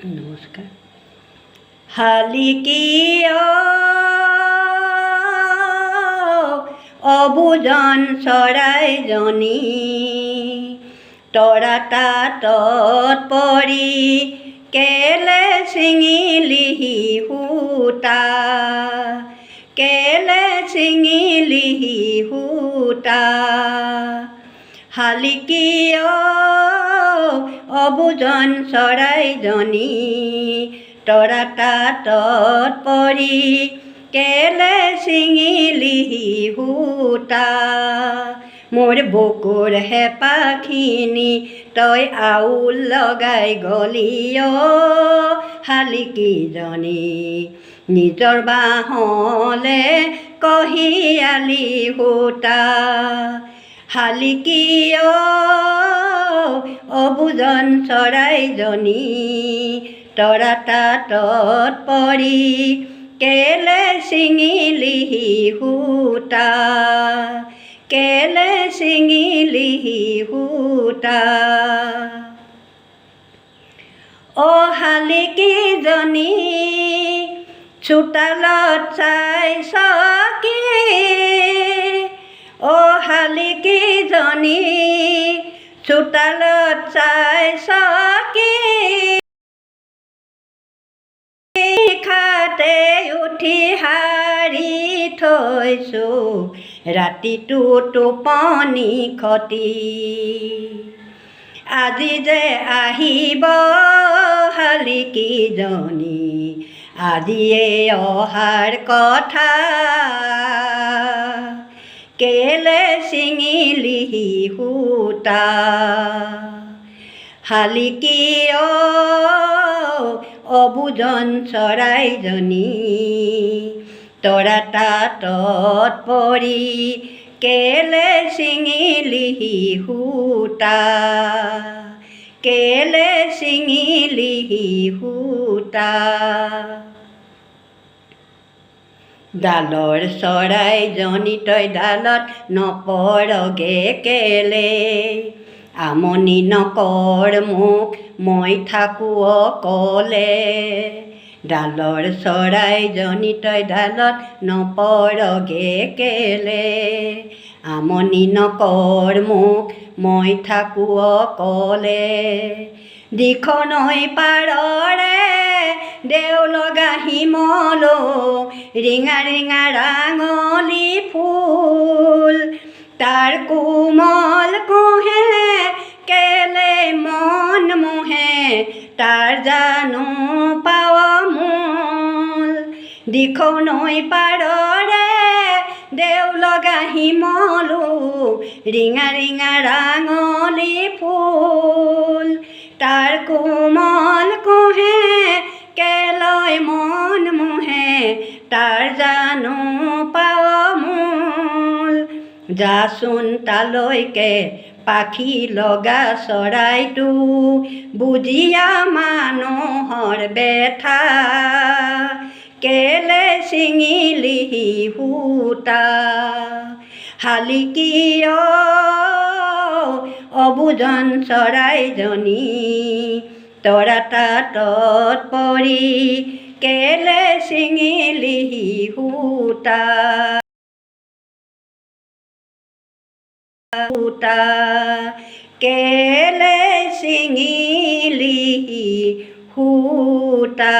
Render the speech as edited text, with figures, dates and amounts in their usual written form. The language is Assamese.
নমস্কাৰ। শালিকি অবুজন চৰাই জনি তৰা তাঁতত পৰি কেলে ছিঙিলিহি সূতা, কেলে ছিঙিলিহি সূতা। শালিকি অবুজন চৰাই জনি তৰা তাঁতত পৰি কেলে ছিঙিলিহি সূতা। মোৰ বুকুৰ হেঁপাখিনি তই আউল লগাই গলি শালিকিজনী, নিজৰ বাঁহলে কঢ়িয়ালি সূতা। শালিকি অবুজন চৰাই জনি তৰা তাঁতত পৰি কেলে ছিঙিলিহি সূতা, কেলে ছিঙিলিহি সূতা। শালিকিজনী চোতালত চাইছ কি, শালিকিজনী চোতালত চাইছ কি, নিশাতে উঠি সাৰি থৈছোঁ ৰাতিটো টোপনি খতি। আজি যে আহিব শালিকিজনী, আজিয়ে অহাৰ কথা, কেলে ছিঙিলিহি সূতা। শালিকি অবুজন চৰাই জনি তৰা তাঁতত পৰি কেলে ছিঙিলিহি সূতা, কেলে ছিঙিলিহি সূতা। ডালৰ চৰাইজনী তই ডালত নপৰগে কেলে, আমনি নকৰ মোক মই থাকোঁ অকলে। ডালৰ চৰাইজনী তই ডালত নপৰগে কেলে, আমনি নকৰ মোক মই থাকোঁ অকলে। দিখনৈ পাৰৰে দেওলগা শিমলো ৰিঙা ৰিঙা ৰাঙলী ফুল, তাৰ কোমল কোহে কেলে মন মোহে, তাৰ জানো পাৱ মূল। দিখনৈ পাৰৰে দেওলগা শিমলো ৰিঙা ৰিঙা ৰাঙলী ফুল, তাৰ কোমল কোহে কেলৈ মন মোহে, তাৰ জানো পাৱ মূল। যাচোন তালৈকে পাখি লগা চৰাইটো, বুজিয়া মানুহৰ বেথা, কেলে ছিঙিলিহি সূতা। শালিকি অবুজন চৰাই জনি তৰা তাঁতত পৰি কেলে ছিঙিলিহি সূতা, সূতা, কেলে ছিঙিলিহি সূতা।